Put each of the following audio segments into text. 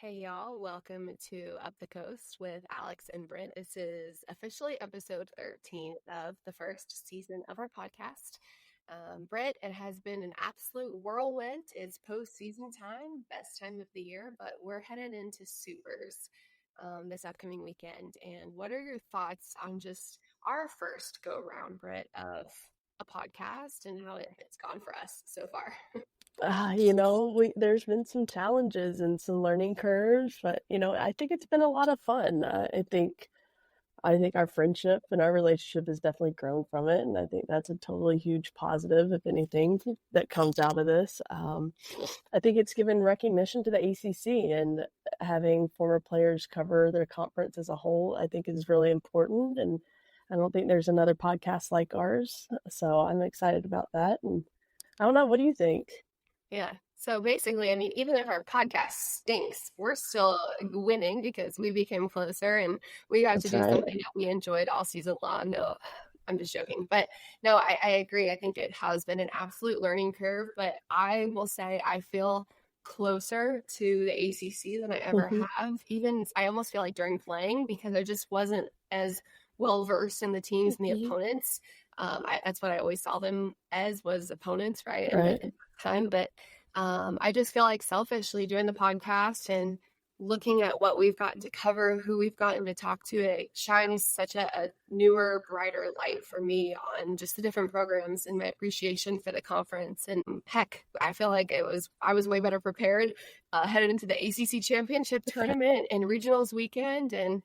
Hey y'all, welcome to Up the Coast with Alex and Brent. This is officially episode 13 of the first season of our podcast. Brent, it has been an absolute whirlwind. It's postseason time, best time of the year, but we're headed into Supers this upcoming weekend. And what are your thoughts on just our first go around, Brent, of a podcast and how it's gone for us so far? There's been some challenges and some learning curves, but I think it's been a lot of fun. I think our friendship and our relationship has definitely grown from it, and I think that's a totally huge positive, if anything, that comes out of this. I think it's given recognition to the ACC, and having former players cover their conference as a whole, I think is really important, and I don't think there's another podcast like ours, so I'm excited about that. And I don't know, what do you think? Yeah. So basically, I mean, even if our podcast stinks, we're still winning because we became closer and we got to That's do right. something that we enjoyed all season long. No, I'm just joking. But no, I agree. I think it has been an absolute learning curve. But I will say I feel closer to the ACC than I ever Hmm. have. Even I almost feel like during playing because I just wasn't as well versed in the teams and the Hmm. opponents. That's what I always saw them as was opponents, right? Right. In time, but I just feel like selfishly doing the podcast and looking at what we've gotten to cover, who we've gotten to talk to, it shines such a newer, brighter light for me on just the different programs and my appreciation for the conference. And heck, I feel like I was way better prepared headed into the ACC championship tournament and regionals weekend, and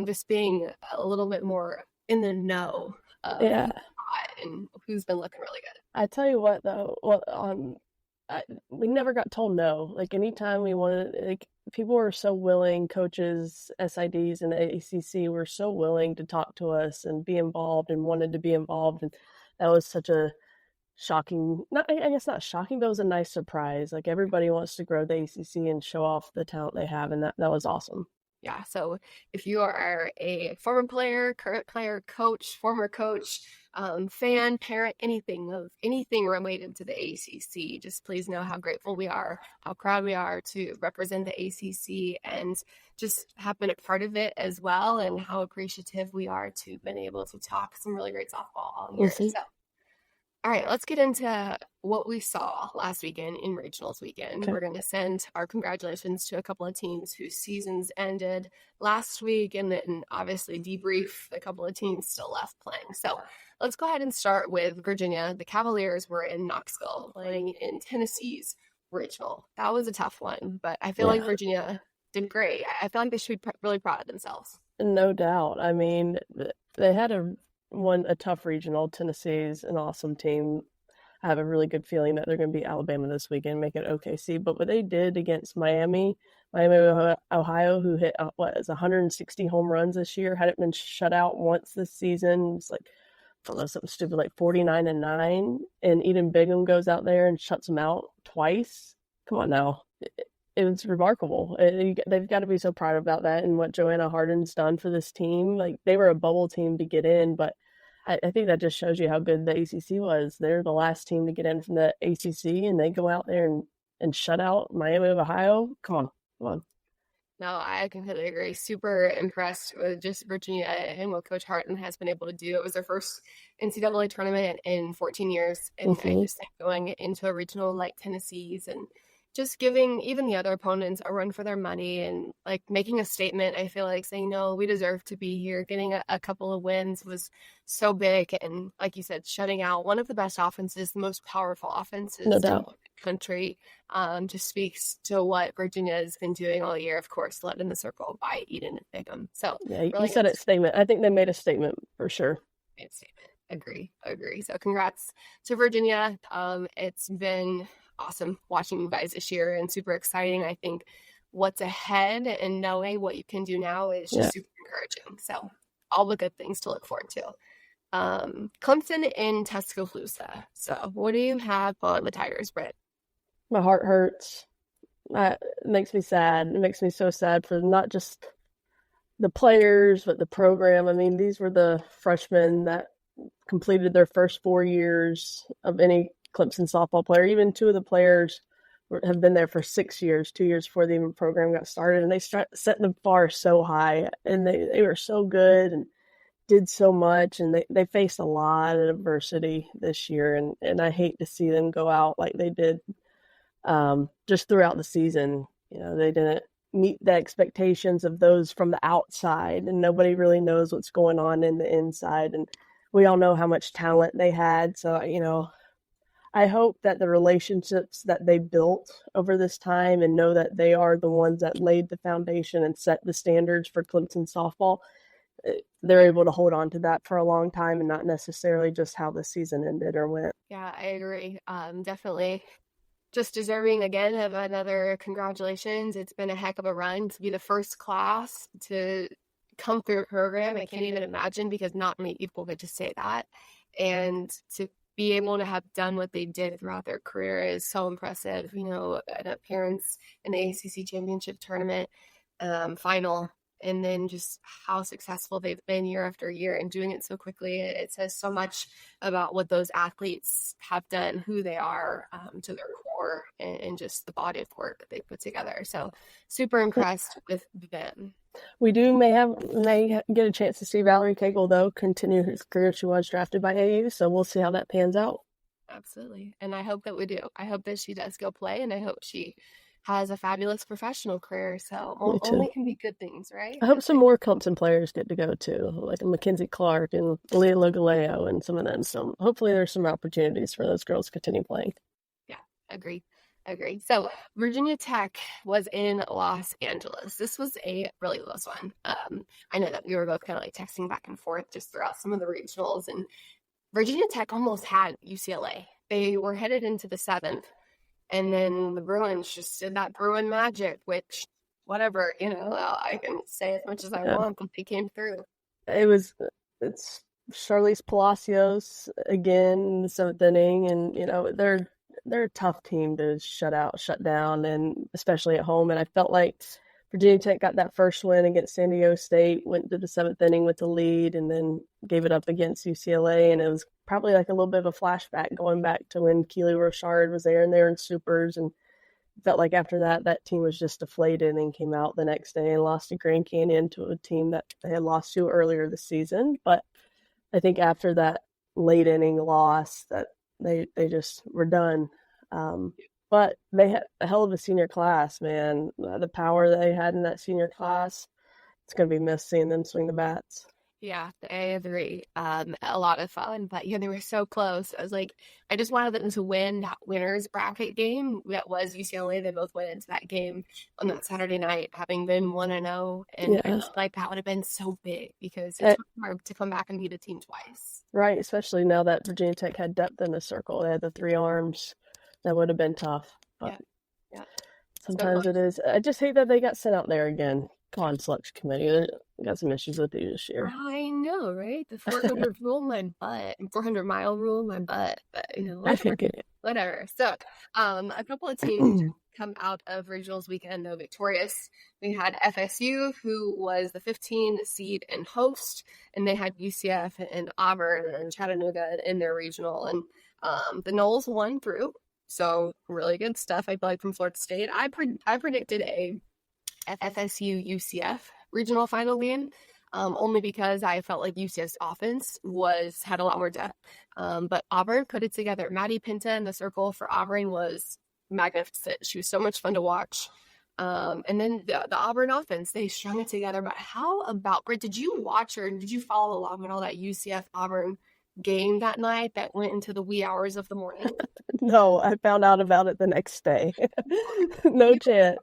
just being a little bit more in the know of Yeah. who's hot and who's been looking really good. I tell you what, though, we never got told no. Like, anytime we wanted, like, people were so willing, coaches, SIDs, and the ACC were so willing to talk to us and be involved and wanted to be involved. And that was such a shocking, not, I guess not shocking, but it was a nice surprise. Like, everybody wants to grow the ACC and show off the talent they have. And that was awesome. Yeah. So if you are a former player, current player, coach, former coach, fan, parent, anything related to the ACC, just please know how grateful we are, how proud we are to represent the ACC and just have been a part of it as well, and how appreciative we are to have been able to talk some really great softball all year. Hmm. So all right, let's get into what we saw last weekend in regionals weekend. Okay. We're going to send our congratulations to a couple of teams whose seasons ended last week, and then obviously debrief a couple of teams still left playing. So let's go ahead and start with Virginia. The Cavaliers were in Knoxville playing in Tennessee's regional. That was a tough one, but I feel like Yeah, Virginia did great. I feel like they should be really proud of themselves. no doubt. I mean, they had a tough regional. Tennessee's an awesome team. I have a really good feeling that they're going to beat Alabama this weekend, make it OKC. But what they did against Miami, Ohio, who hit what is 160 home runs this year, hadn't been shut out once this season. It's like, I don't know, something stupid like 49-9, and Eden Bigham goes out there and shuts them out twice. Come on now. It was remarkable. They've got to be so proud about that and what Joanna Hardin's done for this team. Like, they were a bubble team to get in, but I think that just shows you how good the ACC was. They're the last team to get in from the ACC, and they go out there and shut out Miami of Ohio. Come on, come on. No, I completely agree. Super impressed with just Virginia and what Coach Hardin has been able to do. It was their first NCAA tournament in 14 years. And I Hmm. just think going into a regional like Tennessee's and just giving even the other opponents a run for their money and like making a statement. I feel like saying, no, we deserve to be here. Getting a couple of wins was so big. And like you said, shutting out one of the best offenses, the most powerful No offenses in doubt. the country, just speaks to what Virginia has been doing all year. Of course, led in the circle by Eden and Bigham. So Yeah, you really said good it, statement. I think they made a statement for sure. statement. Agree. So congrats to Virginia. It's been awesome watching you guys this year and super exciting. I think what's ahead and knowing what you can do now is Yeah, just super encouraging. So all the good things to look forward to. Clemson in Tuscaloosa. So what do you have on the Tigers, Britt? my heart hurts. It makes me sad. It makes me so sad for not just the players, but the program. I mean, these were the freshmen that completed their first 4 years of any Clemson softball player. Even two of the players have been there for 6 years, 2 years before the program got started, and they set the bar so high, and they were so good and did so much, and they faced a lot of adversity this year, and I hate to see them go out like they did just throughout the season. They didn't meet the expectations of those from the outside, and nobody really knows what's going on in the inside, and we all know how much talent they had. So, I hope that the relationships that they built over this time and know that they are the ones that laid the foundation and set the standards for Clemson softball, they're able to hold on to that for a long time and not necessarily just how the season ended or went. Yeah, I agree. Definitely just deserving again of another congratulations. It's been a heck of a run to be the first class to come through a program. I can't even imagine, because not many people get to say that. And to be able to have done what they did throughout their career is so impressive. An appearance in the ACC championship tournament final, and then just how successful they've been year after year and doing it so quickly. It says so much about what those athletes have done, who they are, to their core, and just the body of work that they put together. So super impressed with them. We may get a chance to see Valerie Cagle, though, continue his career. She was drafted by AU, so we'll see how that pans out. Absolutely. And I hope that we do. I hope that she does go play, and I hope she has a fabulous professional career. So only can be good things, right? I hope some more Clemson players get to go too, like Mackenzie Clark and Leah Logaleo and some of them. So hopefully there's some opportunities for those girls to continue playing. Yeah, agree. So Virginia Tech was in Los Angeles. This was a really close one. I know that we were both kind of like texting back and forth just throughout some of the regionals, and Virginia Tech almost had UCLA. They were headed into the 7th. And then the Bruins just did that Bruin magic, which, whatever, I can say as much as I want, but they came through. It's Charlize Palacios again in the 7th inning, and, they're a tough team to shut down, and especially at home. And I felt like Virginia Tech got that first win against San Diego State, went to the 7th inning with the lead, and then gave it up against UCLA. And it was probably like a little bit of a flashback going back to when Keely Rochard was there, and they were in supers, and felt like after that team was just deflated, and came out the next day and lost to Grand Canyon, to a team that they had lost to earlier this season. But I think after that late inning loss, that they just were done. But they had a hell of a senior class, man. The power they had in that senior class, it's going to be missed seeing them swing the bats. Yeah, I agree. A lot of fun, but they were so close. I just wanted them to win that winner's bracket game. That was UCLA. They both went into that game on that Saturday night, having been 1-0, and I just like that would have been so big, because it's hard to come back and beat a team twice. Right, especially now that Virginia Tech had depth in the circle. They had the 3 arms. That would have been tough. But yeah. Sometimes it is. I just hate that they got sent out there again. Con selection committee. We got some issues with you this year. I know, right? The 400 rule my butt. 400-mile rule my butt. But whatever. So, a couple of teams come out of regionals weekend though victorious. We had FSU, who was the 15 seed and host, and they had UCF and Auburn and Chattanooga in their regional, and the Noles won through. So really good stuff, I feel like, from Florida State. I predicted a FSU UCF regional final game, only because I felt like UCF's offense had a lot more depth. But Auburn put it together. Maddie Pinta in the circle for Auburn was magnificent. She was so much fun to watch. And then the Auburn offense, they strung it together. But how about, Britt, did you watch or did you follow along with all that UCF Auburn game that night that went into the wee hours of the morning? No, I found out about it the next day. No chance.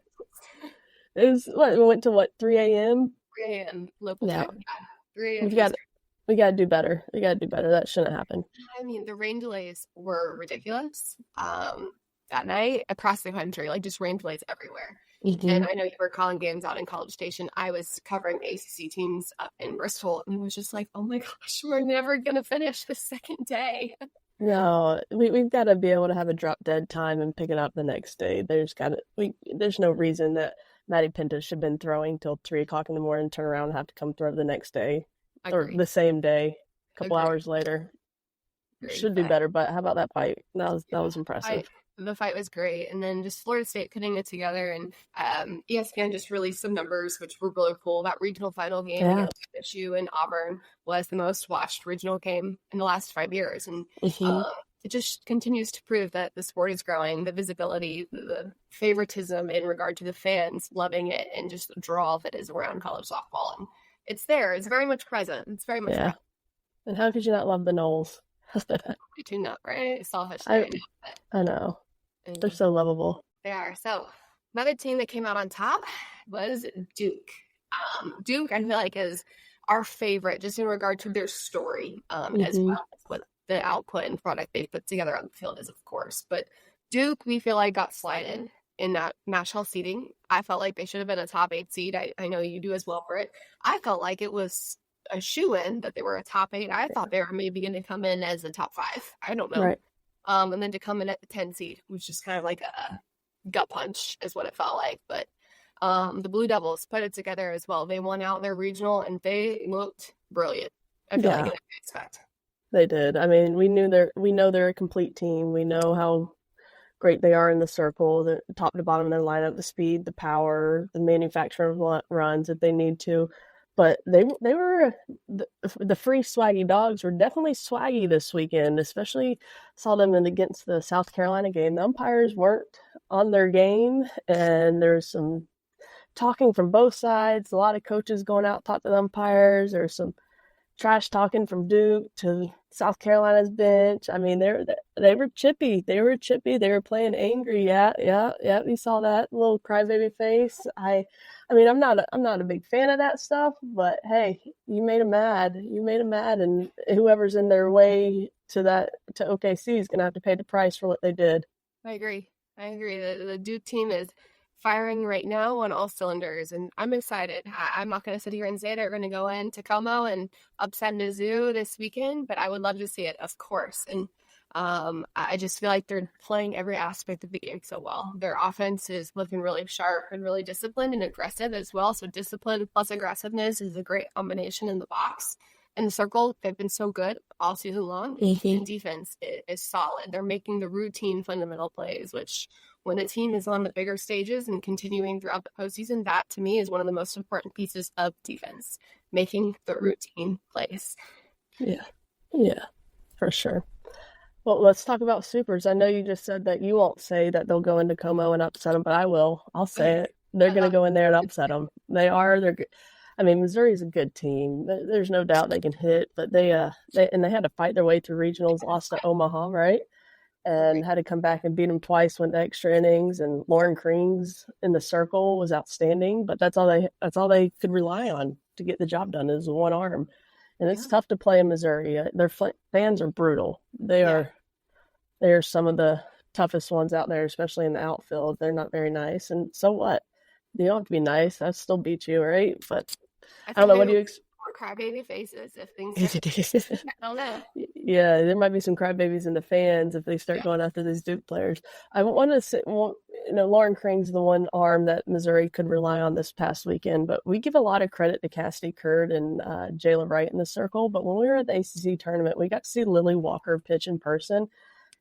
It was we went to 3 a.m.? 3 a.m. local time. Yeah. 3 a.m. We gotta do better. That shouldn't happen. I mean, the rain delays were ridiculous. That night across the country, just rain delays everywhere. Mm-hmm. And I know you were calling games out in College Station. I was covering ACC teams up in Bristol, and it was just like, oh my gosh, we're never gonna finish the second day. No, we've got to be able to have a drop dead time and pick it up the next day. There's no reason that Maddie Pinta should have been throwing till 3 o'clock in the morning, turn around and have to come throw the next day. Or the same day, a couple hours later. Very should do better, but how about that fight? That was impressive. The fight was great. And then just Florida State putting it together. And ESPN just released some numbers, which were really cool. That regional final game against FSU and Auburn was the most watched regional game in the last 5 years. And it just continues to prove that the sport is growing, the visibility, the favoritism in regard to the fans loving it, and just the draw that is around college softball. And it's there. It's very much present. It's very much present. And how could you not love the Knowles? I do not, right? Selfish. I know. They're so lovable. They are. So another team that came out on top was Duke. Duke, I feel like, is our favorite just in regard to their story, as well as what the output and product they put together on the field is, of course. But Duke, we feel like, got slighted in that national seeding. I felt like they should have been a top 8 seed. I know you do as well for it. I felt like it was a shoo-in that they were a top 8. I thought they were maybe going to come in as a top 5. I don't know. Right. And then to come in at the 10 seed, which is kind of like a gut punch is what it felt like. But the Blue Devils put it together as well. They won out their regional, and they looked brilliant. I feel like in that respect. They did. I mean, we know they're a complete team. We know how great they are in the circle, the top to bottom of their lineup, the speed, the power, the manufacture of runs if they need to. But they were the free swaggy dogs were definitely swaggy this weekend. Especially saw them against the South Carolina game. The umpires weren't on their game, and there's some talking from both sides. A lot of coaches going out talk to the umpires. There's some trash talking from Duke to South Carolina's bench. I mean, they were chippy. They were playing angry. Yeah. We saw that little crybaby face. I mean, I'm not a big fan of that stuff, but hey, you made them mad, and whoever's in their way to OKC is gonna have to pay the price for what they did. I agree. The Duke team is firing right now on all cylinders, and I'm excited. I'm not going to sit here and say they're going to go into Como and upset Mizzou this weekend, but I would love to see it, of course. And I just feel like they're playing every aspect of the game so well. Their offense is looking really sharp and really disciplined and aggressive as well. So discipline plus aggressiveness is a great combination in the box. In the circle, they've been so good all season long. And defense is solid. They're making the routine fundamental plays, which when a team is on the bigger stages and continuing throughout the postseason, that to me is one of the most important pieces of defense, making the routine plays. Yeah, for sure. Well, let's talk about Supers. I know you just said that you won't say that they'll go into Como and upset them, but I will. I'll say it. They're going to go in there and upset them. They're I mean, Missouri's a good team. There's no doubt they can hit, but they had to fight their way through regionals, lost to Omaha, right? And had to come back and beat them twice, went to extra innings. And Lauren Krings in the circle was outstanding, but that's all they could rely on to get the job done is one arm. And it's tough to play in Missouri. Their fans are brutal. They are some of the toughest ones out there, especially in the outfield. They're not very nice. And so what? You don't have to be nice. I still beat you, right? But I don't know. What do you crybaby faces if things I don't know. Yeah, there might be some crybabies in the fans if they start going after these Duke players. I want to say, Lauren Krings, the one arm that Missouri could rely on this past weekend, but we give a lot of credit to Cassidy Curd and Jayla Wright in the circle. But when we were at the ACC tournament, we got to see Lily Walker pitch in person.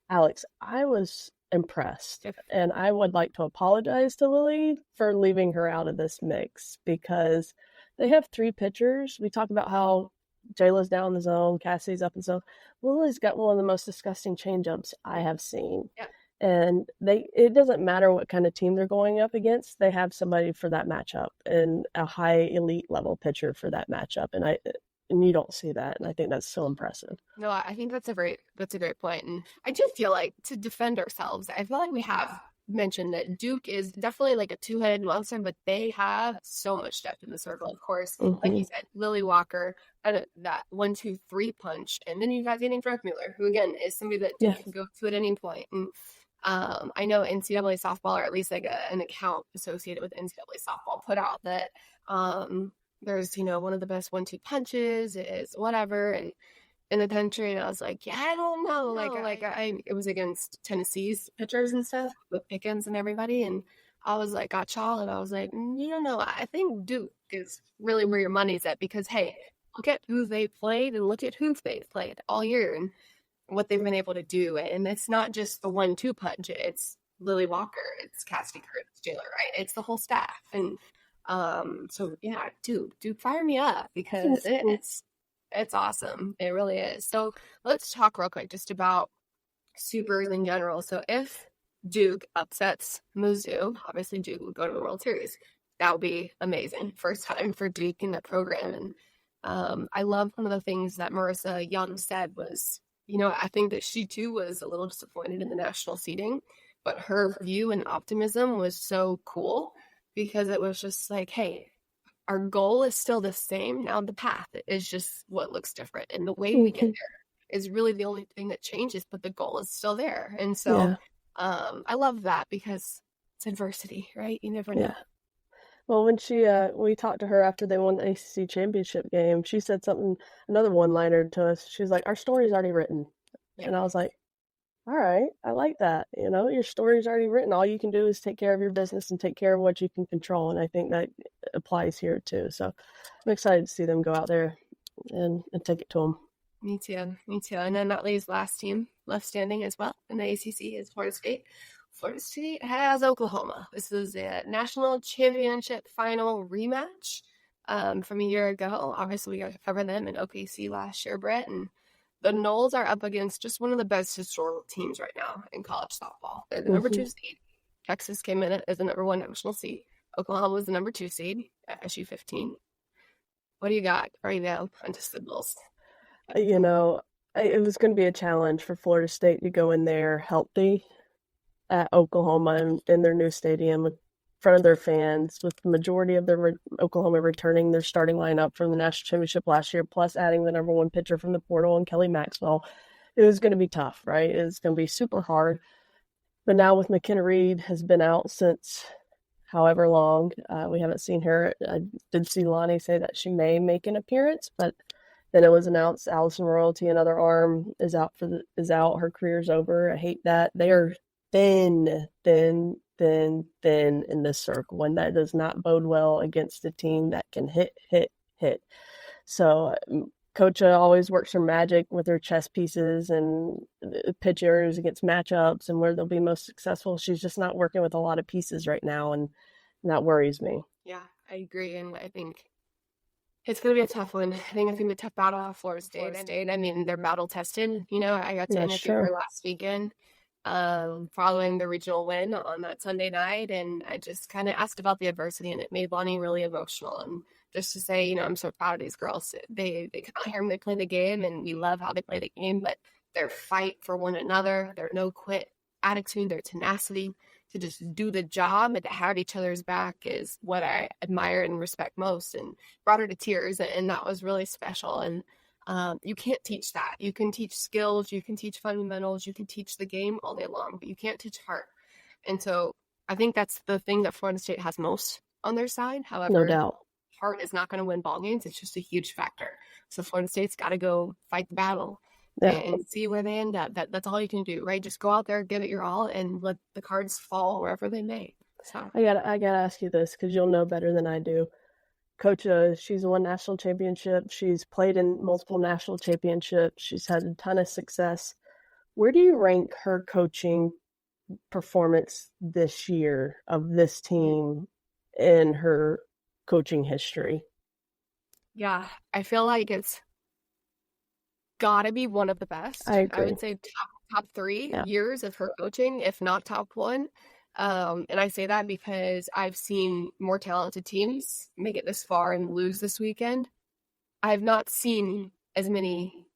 Alex, I was impressed, and I would like to apologize to Lily for leaving her out of this mix because they have 3 pitchers. We talk about how Jayla's down in the zone, Cassie's up in the zone. Lily's got one of the most disgusting changeups I have seen. Yeah. And it doesn't matter what kind of team they're going up against. They have somebody for that matchup and a high elite level pitcher for that matchup. And you don't see that. And I think that's so impressive. No, I think that's a great point. And I do feel like to defend ourselves, I feel like we have mentioned that Duke is definitely like a 2-headed monster, but they have so much depth in the circle. Of course, like you said, Lily Walker, and that 1-2-3 punch, and then you got Zanning Druckmuller, who again is somebody that Duke can go to at any point. And I know NCAA softball, or at least like an account associated with NCAA softball, put out that there's one of the best 1-2 punches is whatever, and in the country, and I was like, I don't know. It was against Tennessee's pitchers and stuff with Pickens and everybody, and I was like, got y'all, and I was like, I think Duke is really where your money's at because hey, look at who they played and look at who they've played all year, and what they've been able to do. And it's not just the 1-2 punch. It's Lily Walker, it's Cassidy Kurtz, it's Jayla Wright, it's the whole staff. And so yeah, dude, fire me up because it's awesome. It really is. So let's talk real quick just about Supers in general. So if Duke upsets Mizzou, obviously Duke would go to the World Series. That would be amazing. First time for Duke in the program. And I love one of the things that Marissa Young said was, I think that she too was a little disappointed in the national seeding, but her view and optimism was so cool because it was just like, hey, our goal is still the same. Now the path is just what looks different. And the way we get there is really the only thing that changes, but the goal is still there. And so I love that because it's adversity, right? You never know. Well, when we talked to her after they won the ACC championship game, she said another one-liner to us. She was like, our story's already written. Yeah. And I was like, all right, I like that. Your story's already written. All you can do is take care of your business and take care of what you can control. And I think that applies here too. So I'm excited to see them go out there and take it to them. Me too. And then that leaves last team left standing as well in the ACC is Florida State. Florida State has Oklahoma. This is a national championship final rematch from a year ago. Obviously, we got to cover them in OKC last year, Brett. And the Noles are up against just one of the best historical teams right now in college softball. They're the number 2 seed. Texas came in as the number 1 national seed. Oklahoma was the number 2 seed at SU 15. What do you got right now on just the Bulls? It was going to be a challenge for Florida State to go in there healthy at Oklahoma in their new stadium in front of their fans, with the majority of their Oklahoma returning their starting lineup from the national championship last year, plus adding the number 1 pitcher from the portal and Kelly Maxwell. It was going to be tough, right? It was going to be super hard. But now with McKenna Reed has been out since however long, we haven't seen her. I did see Lonnie say that she may make an appearance, but then it was announced Allison Royalty, another arm, is out. Her career's over. I hate that. They are thin in this circle, and that does not bode well against a team that can hit. So Coach always works her magic with her chess pieces and pitchers against matchups and where they'll be most successful. She's just not working with a lot of pieces right now, and that worries me. Yeah, I agree, and I think it's going to be a tough one. I think it's going to be a tough battle at Florida State. I mean, they're battle tested. I got to interview her last weekend following the regional win on that Sunday night. And I just kind of asked about the adversity, and it made Lonnie really emotional. And just to say, I'm so proud of these girls. They come out here and they play the game, and we love how they play the game, but their fight for one another, their no quit attitude, their tenacity to just do the job and to have each other's back is what I admire and respect most, and brought her to tears. And that was really special. And you can't teach that. You can teach skills, you can teach fundamentals, you can teach the game all day long, but you can't teach heart. And so I think that's the thing that Florida State has most on their side. However, no doubt, heart is not going to win ball games. It's just a huge factor. So Florida State's got to go fight the battle and see where they end up. That's all you can do, right? Just go out there, give it your all, and let the cards fall wherever they may. So I gotta ask you this, because you'll know better than I do. Coach, she's won national championship. She's played in multiple national championships. She's had a ton of success. Where do you rank her coaching performance this year of this team in her coaching history? Yeah, I feel like it's gotta be one of the best. I agree. I would say top 3 years of her coaching, if not top 1. And I say that because I've seen more talented teams make it this far and lose this weekend. I've not seen as many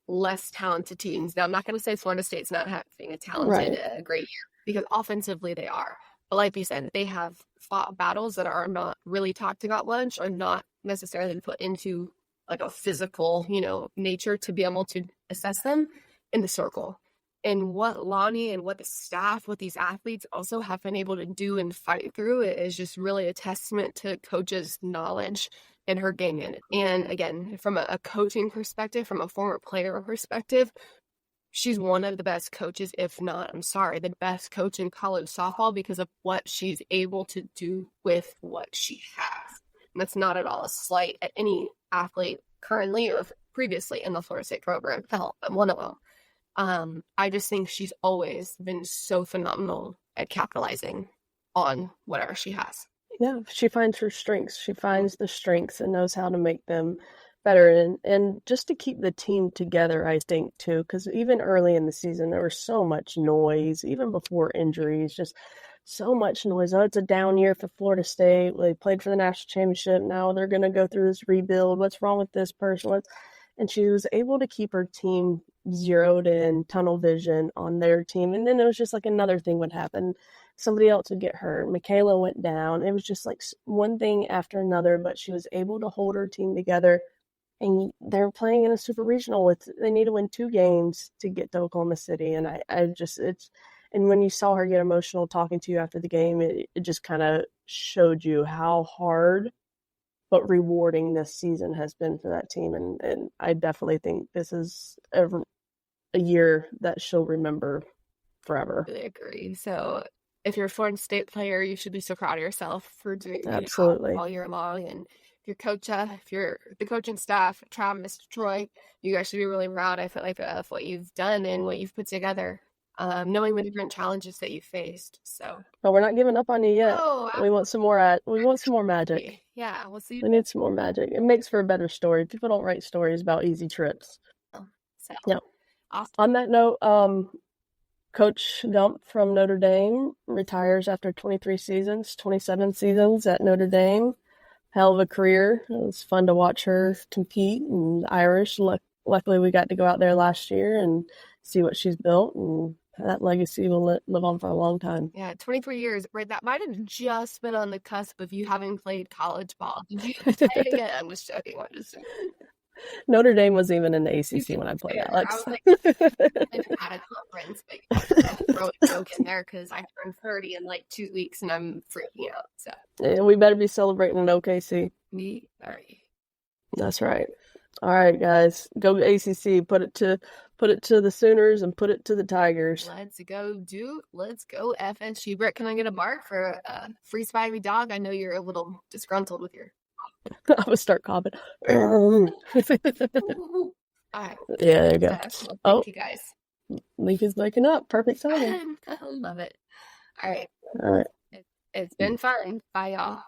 less talented teams. Now, I'm not going to say Florida State's not having a great year, because offensively they are. But like you said, they have fought battles that are not really talked about much, or not necessarily put into like a physical, nature to be able to assess them in the circle. And what Lonnie and what the staff, what these athletes also have been able to do and fight through is just really a testament to Coach's knowledge in her game. And again, from a coaching perspective, from a former player perspective, she's one of the best coaches, if not, the best coach in college softball, because of what she's able to do with what she has. And that's not at all a slight at any athlete currently or previously in the Florida State program. Hell, I'm one of them. I just think she's always been so phenomenal at capitalizing on whatever she has. Yeah, she finds her strengths. She finds the strengths and knows how to make them better. And just to keep the team together, I think, too, because even early in the season, there was so much noise, even before injuries, just so much noise. Oh, it's a down year for Florida State. They played for the national championship. Now they're going to go through this rebuild. What's wrong with this person? And she was able to keep her team zeroed in, tunnel vision on their team. And then it was just like another thing would happen. Somebody else would get hurt. Michaela went down. It was just like one thing after another, but she was able to hold her team together. And they're playing in a super regional. They need to win 2 games to get to Oklahoma City. And and when you saw her get emotional talking to you after the game, it just kind of showed you how hard but rewarding this season has been for that team. And I definitely think this is a year that she'll remember forever. I really agree. So if you're a Florida State player, you should be so proud of yourself for doing Absolutely all year long. And if you're if you're the coaching staff, Travis, Mr. Troy, you guys should be really proud. I feel like of what you've done and what you've put together, knowing the different challenges that you faced. So, but we're not giving up on you yet. Oh, we want some more. We want some more magic. Yeah, we'll see. We need some more magic. It makes for a better story. People don't write stories about easy trips. So, yeah. Awesome. On that note, Coach Gumpf from Notre Dame retires after 27 seasons at Notre Dame. Hell of a career. It was fun to watch her compete. And Irish, luckily we got to go out there last year and see what she's built. And that legacy will live on for a long time. Yeah, 23 years. Right, that might have just been on the cusp of you having played college ball. Did you play again? I'm just joking. I'm just joking. Notre Dame was even in the ACC when I played, Alex. I was like, at a conference, but throw a joke in there because I turned 30 in like 2 weeks and I'm freaking out. So yeah, we better be celebrating in OKC. That's right. All right, guys, go to ACC. Put it to the Sooners and put it to the Tigers. Let's go, Duke. Let's go, FSU. Brett, can I get a bark for a free spivey dog? I know you're a little disgruntled with your. I would start coughing. All right. Yeah, there you go. Thank you, guys. Leaf is waking up. Perfect timing. I love it. All right. All right. It's been fun. Bye, y'all.